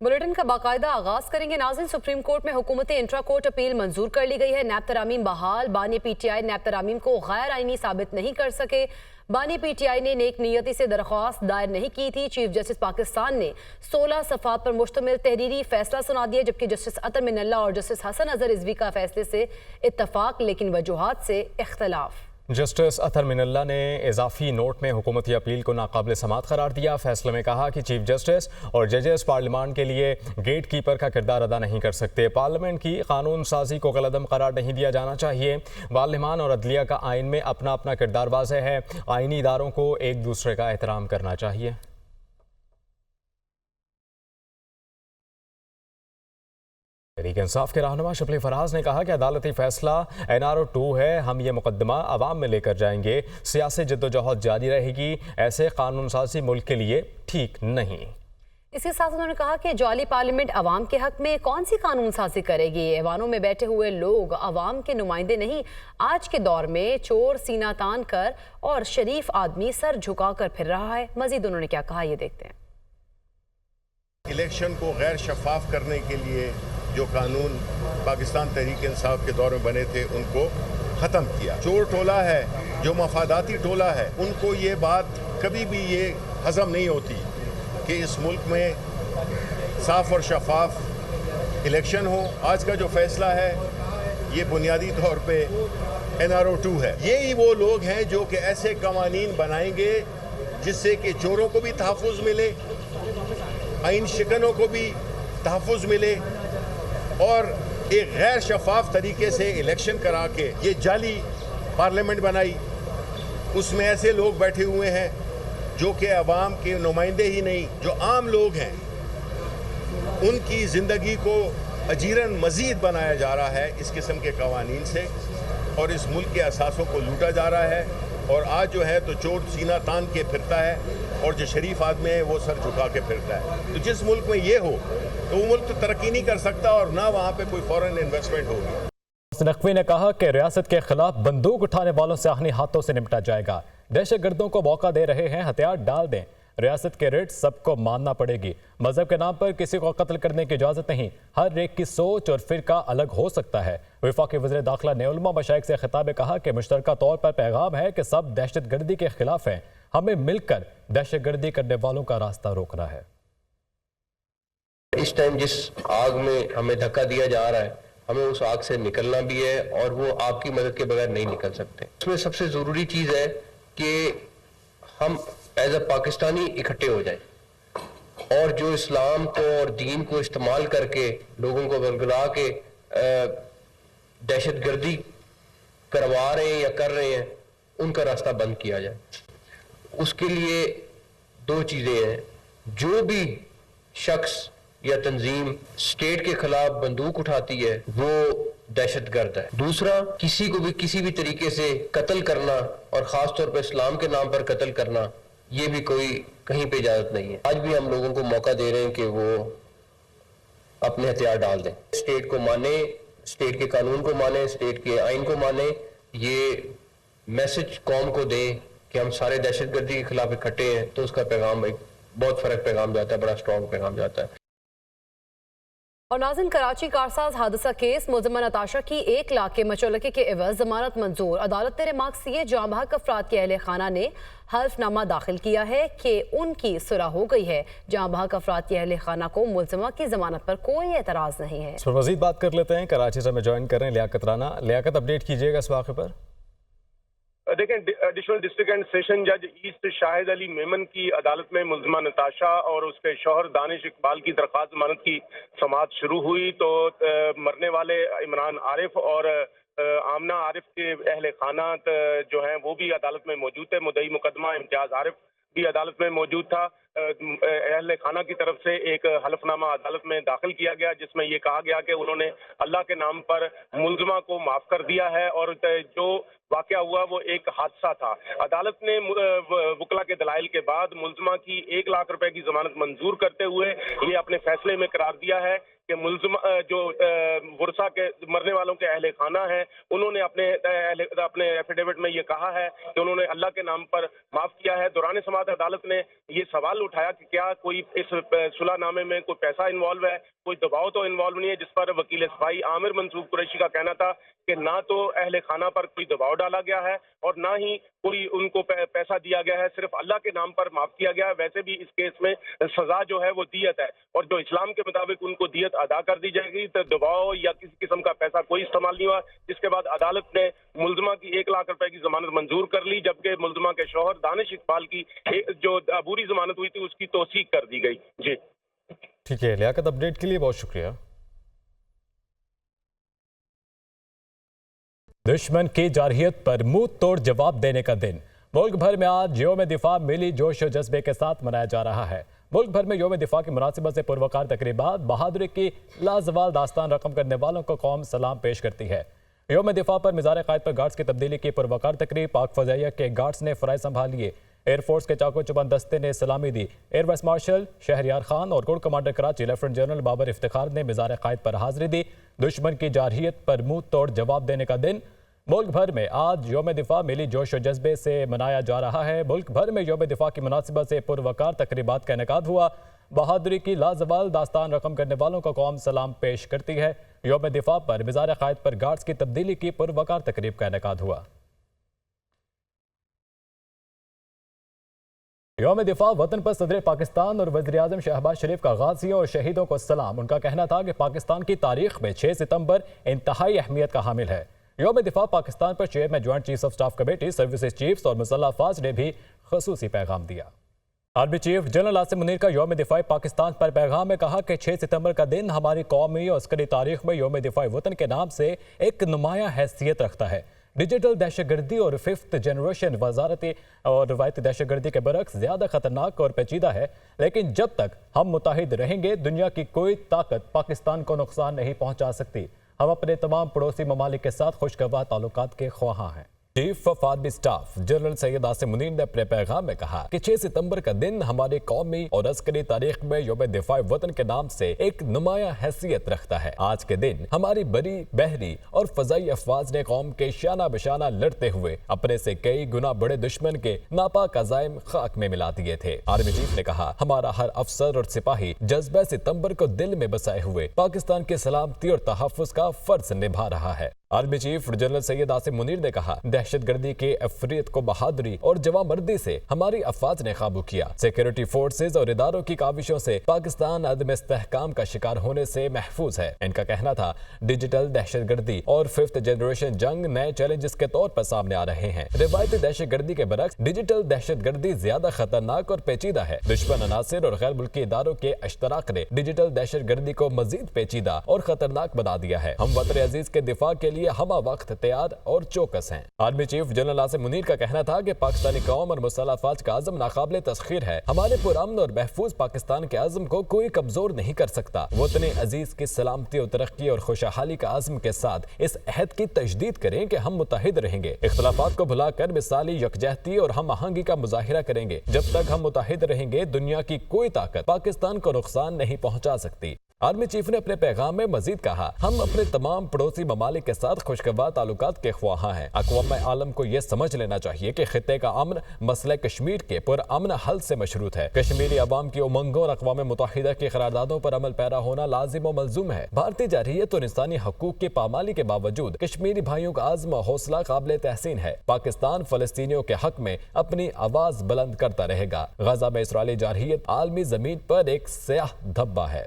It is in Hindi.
बुलेटिन का बाकायदा आगाज करेंगे। नाज़रीन, सुप्रीम कोर्ट में हुकूमती इंट्रा कोर्ट अपील मंजूर कर ली गई है। नैब तरामीम बहाल। बानी पीटीआई नैब तरामीम को गैर आईनी साबित नहीं कर सके। बानी पीटीआई ने नेक नियति से दरख्वास्त दायर नहीं की थी। चीफ जस्टिस पाकिस्तान ने 16 सफ़ात पर मुश्तमिल तहरीरी फैसला सुना दिया, जबकि जस्टिस अतर मिनल्ला और जस्टिस हसन अजहर रिजवी का फैसले से इत्तफाक लेकिन वजूहात से इख्तलाफ। जस्टिस अतर मिनल्ला ने इजाफी नोट में हुकूमती अपील को नाकाबिल समात करार दिया। फैसले में कहा कि चीफ जस्टिस और जजेस पार्लियामान के लिए गेट कीपर का किरदार अदा नहीं कर सकते। पार्लियामेंट की कानून साजी को गलतदम करार नहीं दिया जाना चाहिए। पार्लियामान और अदलिया का आइन में अपना अपना किरदार वाज़ेह है। आइनी इदारों को एक दूसरे का एहतराम करना चाहिए। तहरीक इंसाफ के रहनुमा शफली फराज ने कहा कि अदालती फैसला NRO 2 है। हम ये मुकदमा अवाम में लेकर जाएंगे। सियासी जद्दोजहद जारी रहेगी। ऐसे कानून साजी मुल्क के लिए ठीक नहीं। इसके साथ उन्होंने कहा कि जाली पार्लियामेंट अवाम के हक में कौन सी कानून साजी करेगी। ऐवानों में बैठे हुए लोग अवाम के नुमाइंदे नहीं। आज के दौर में चोर सीना तान कर और शरीफ आदमी सर झुका कर फिर रहा है। मजीद उन्होंने क्या कहा, ये देखते हैं। इलेक्शन को गैर शफाफ करने के लिए जो कानून पाकिस्तान तहरीक इंसाफ के दौर में बने थे उनको ख़त्म किया। चोर टोला है, जो मफादाती टोला है, उनको ये बात कभी भी ये हजम नहीं होती कि इस मुल्क में साफ और शफाफ इलेक्शन हो। आज का जो फैसला है ये बुनियादी तौर पे NRO 2 है। यही वो लोग हैं जो कि ऐसे कवानीन बनाएंगे जिससे कि चोरों को भी तहफ़्फ़ुज़ मिले, आइन शिकनों को भी तहफ़्फ़ुज़ मिले और एक गैर शफाफ तरीके से इलेक्शन करा के ये जाली पार्लियामेंट बनाई। उसमें ऐसे लोग बैठे हुए हैं जो कि अवाम के नुमाइंदे ही नहीं, जो आम लोग हैं, उनकी ज़िंदगी को अजीरन मज़ीद बनाया जा रहा है इस किस्म के कवानीन से, और इस मुल्क के असासों को लूटा जा रहा है। और आज जो है तो चोर सीना तान के फिरता है और जो शरीफ आदमी है वो सर झुका के फिरता है। तो जिस मुल्क में ये हो तो वो मुल्क तो तरक्की नहीं कर सकता और ना वहाँ पे कोई फॉरेन इन्वेस्टमेंट होगी। नकवी ने कहा कि रियासत के खिलाफ बंदूक उठाने वालों से आहनी हाथों से निपटा जाएगा। दहशतगर्दों को मौका दे रहे हैं, हथियार डाल दें। रियासत के रेट सबको मानना पड़ेगी। मजहब के नाम पर किसी को कत्ल करने की इजाजत नहीं। हर एक की सोच और फिरका अलग हो सकता है। वफाकी वज़ीर दाखिला ने उलमा मशाइख से खिताब में कहा कि मुश्तरका तौर पर पैगाम है कि सब दहशतगर्दी के खिलाफ हैं। हमें मिलकर दहशतगर्दी करने वालों का रास्ता रोकना है। इस टाइम जिस आग में हमें धक्का दिया जा रहा है, हमें उस आग से निकलना भी है और वो आपकी मदद के बगैर नहीं निकल सकते। उसमें सबसे ज़रूरी चीज़ है कि हम एज अ पाकिस्तानी इकट्ठे हो जाएं और जो इस्लाम को और दीन को इस्तेमाल करके लोगों को बरगला के दहशतगर्दी करवा रहे हैं या कर रहे हैं, उनका रास्ता बंद किया जाए। उसके लिए दो चीज़ें हैं। जो भी शख्स या तंजीम स्टेट के खिलाफ बंदूक उठाती है वो दहशतगर्द है। दूसरा, किसी को भी किसी भी तरीके से कत्ल करना और ख़ास तौर पर इस्लाम के नाम पर कत्ल करना, ये भी कोई कहीं पे इजाज़त नहीं है। आज भी हम लोगों को मौका दे रहे हैं कि वो अपने हथियार डाल दें, स्टेट को माने, स्टेट के कानून को माने, स्टेट के आइन को माने। ये मैसेज कौम को दें कि हम सारे दहशतगर्दी के खिलाफ इकट्ठे हैं, तो उसका पैगाम एक बहुत फ़र्क पैगाम जाता है, बड़ा स्ट्रॉन्ग पैगाम जाता है। और नाज़रीन, कराची कारसाज हादसा केस मुलज़िमा नताशा की 1 लाख के मचलके के एवज जमानत मंजूर। अदालत तेरे मार्क्स से जाँ बहक अफराद के अहले खाना ने हल्फनामा दाखिल किया है कि उनकी सुलह हो गई है। जाँ बहक अफराद के अहले खाना को मुलज़िमा की जमानत पर कोई एतराज़ नहीं है। इस पर मज़ीद बात कर लेते हैं। कराची से हमें ज्वाइन कर रहे हैं लियाकत राना। लियाकत, अपडेट कीजिएगा इस वाक़े पर। देखें, एडिशनल डिस्ट्रिक्ट एंड सेशन जज ईस्ट शाहिद अली मेमन की अदालत में मुलज़िमा नताशा और उसके शौहर दानिश इकबाल की दरख्वास्त जमानत की समाअत शुरू हुई तो मरने वाले इमरान आरिफ और आमना आरिफ के अहले खाना जो हैं वो भी अदालत में मौजूद थे। मुद्दई मुकदमा इम्तियाज आरिफ भी अदालत में मौजूद था। अहले खाना की तरफ से एक हलफनामा अदालत में दाखिल किया गया जिसमें ये कहा गया कि उन्होंने अल्लाह के नाम पर मुलज़िमा को माफ़ कर दिया है और जो वाक़या हुआ वो एक हादसा था। अदालत ने वकला के दलाइल के बाद मुलज़िमा की 1 लाख रुपए की जमानत मंजूर करते हुए ये अपने फैसले में करार दिया है कि मुल्ज़िम जो वुरसा के मरने वालों के अहले खाना हैं, उन्होंने अपने एफिडेविट में ये कहा है कि उन्होंने अल्लाह के नाम पर माफ किया है। दौरान समाअत अदालत ने ये सवाल उठाया कि क्या कोई इस सुलहनामे में कोई पैसा इन्वॉल्व है, कोई दबाव तो इन्वॉल्व नहीं है, जिस पर वकील सफाई आमिर मंसूर कुरैशी का कहना था कि ना तो अहले खाना पर कोई दबाव डाला गया है और ना ही कोई उनको पैसा दिया गया है, सिर्फ अल्लाह के नाम पर माफ किया गया है। वैसे भी इस केस में सजा जो है वो दियत है और जो इस्लाम के मुताबिक उनको दियत अदा कर दी जाएगी, तो दबाव या किसी किस्म का पैसा कोई इस्तेमाल नहीं हुआ। जिसके बाद अदालत ने मुल्जिमा की 1 लाख रुपए की जमानत मंजूर कर ली, जबकि मुल्जिमा के शौहर दानिश इकबाल की जो अबूरी जमानत हुई थी उसकी तौसीक कर दी गई। जी ठीक है लियाकत, अपडेट के लिए बहुत शुक्रिया। दुश्मन की जारहियत पर मुंह तोड़ जवाब देने का दिन मुल्क भर में आज यौम दिफा मिली जोश और जज्बे के साथ मनाया जा रहा है। मुल्क भर में यौम दिफा की मुनासिबत से पुरवकार तकरीबात, बहादुरी की लाजवाल दास्तान रकम करने वालों को कौम सलाम पेश करती है। यौम दिफा पर मिज़ार क़ायद पर गार्ड्स की तब्दीली की पुरवकार तकरीब, पाक फ़ज़ाइया के गार्ड्स ने फ़राइज़ संभाल लिए। एयरफोर्स के चाको चुबंद दस्ते ने सलामी दी। Air vice marshal Shahryar Khan और core commander Karachi lieutenant general Babar Iftikhar ने मिज़ार क़ायद पर हाजिरी दी। दुश्मन की जारहियत पर मुंह तोड़ जवाब देने का दिन मुल्क भर में आज यौम दिफा मिली जोश और जज्बे से मनाया जा रहा है। मुल्क भर में यौम दिफा की मुनासिबत से पुरवकार तकरीबात का इनेकाद हुआ। बहादुरी की लाजवाल दास्तान रकम करने वालों को कौम सलाम पेश करती है। यौम दिफा पर मिज़ार क़ायद पर गार्ड्स की तब्दीली की पुरवकार तकरीब का इनेकाद हुआ। यौम दिफा वतन पर सदर पाकिस्तान और वज़ीर आज़म शहबाज शरीफ का गाज़ियों और शहीदों को सलाम। उनका कहना था कि पाकिस्तान की तारीख में 6 सितंबर इंतहाई अहमियत का हामिल है। यौम दिफा पाकिस्तान पर chairman joint chief of staff committee, services chiefs और मुसल्लह अफवाज ने भी ख़ुसूसी पैगाम दिया। Army chief general Asim Munir का यौम दिफा पाकिस्तान पर पैगाम में कहा कि 6 सितंबर का दिन हमारी कौमी और अस्करी तारीख में यौम दिफा वतन के नाम से एक नुमायां हैसियत रखता है। डिजिटल दहशतगर्दी और 5th जनरेशन वजारती और रवायती दहशतगर्दी के बरक्स ज़्यादा खतरनाक और पेचीदा है, लेकिन जब तक हम मुत्तहिद रहेंगे दुनिया की कोई ताकत पाकिस्तान को नुकसान नहीं पहुंचा सकती। हम अपने तमाम पड़ोसी ममालिक के साथ खुशगवार ताल्लुकात के ख्वाहां हैं। Chief of army staff general Syed Asim Munir ने अपने पैगाम में कहा कि 6 सितंबर का दिन हमारी कौमी और अस्करी तारीख में यौम दिफा वतन के नाम से एक नुमायां हैसियत रखता है। आज के दिन हमारी बड़ी बहरी और फजाई अफवाज ने कौम के शाना बशाना लड़ते हुए अपने से कई गुना बड़े दुश्मन के नापाक अज़ाइम खाक में मिला दिए थे। आर्मी चीफ ने कहा, हमारा हर अफसर और सिपाही जज्बा सितंबर को दिल में बसाए हुए पाकिस्तान की सलामती और तहफ़्फ़ुज़ का फर्ज निभा रहा है। Army chief general Syed Asim Munir ने कहा, दहशतगर्दी के अफरीत को बहादुरी और जवामर्दी से हमारी अफवाज ने काबू किया। सिक्योरिटी फोर्सेज और इदारों की काविशों से पाकिस्तान अदम इस्तेहकाम का शिकार होने से महफूज है। इनका कहना था, डिजिटल दहशतगर्दी और 5th जनरेशन जंग नए चैलेंजेस के तौर पर सामने आ रहे हैं। रिवायती दहशतगर्दी के बरक्स डिजिटल दहशतगर्दी ज्यादा खतरनाक और पेचीदा है। दुश्मन अनासिर और गैर मुल्की इदारों के इश्तराक ने डिजिटल दहशतगर्दी को मजीद पेचीदा और खतरनाक बना दिया है। हम वतन अजीज के दिफा के हम वक्त तैयार और चौकस हैं। Army chief general Asim Munir का कहना था कि पाकिस्तानी कौम और मुसल्लह अफवाज का आज़म नाकाबिले तस्खीर है। हमारे पुरअमन और महफूज पाकिस्तान के आज़म को कोई कमजोर नहीं कर सकता। वतन अजीज की सलामती और तरक्की और खुशहाली का आज़म के साथ इस अहद की तजदीद करें कि हम मुत्तहिद रहेंगे, इख्तलाफात को भुलाकर मिसाली यकजहती और हम आहंगी का मुजाहिरा करेंगे। जब तक हम मुत्तहिद रहेंगे दुनिया की कोई ताकत पाकिस्तान को नुकसान नहीं पहुंचा सकती। आर्मी चीफ ने अपने पैगाम में मजीद कहा, हम अपने तमाम पड़ोसी ममालिक के साथ खुशगवार ताल्लुकात के ख्वाहां हैं। अक़वाम आलम को यह समझ लेना चाहिए कि खित्ते का अमन मसले कश्मीर के पुरअमन हल से मशरूत है। कश्मीरी अवाम की उमंगों और अक़वाम मुत्तहिदा की करारदादों पर अमल पैरा होना लाजिम और मलजूम है। भारतीय जारहियत और इंसानी हकूक की पामाली के बावजूद कश्मीरी भाइयों का आज़म और हौसला काबिल तहसीन है। पाकिस्तान फ़लस्तीनियों के हक में अपनी आवाज बुलंद करता रहेगा। गजा में इसराइली जारहियत आलमी जमीन पर एक स्याह धब्बा है।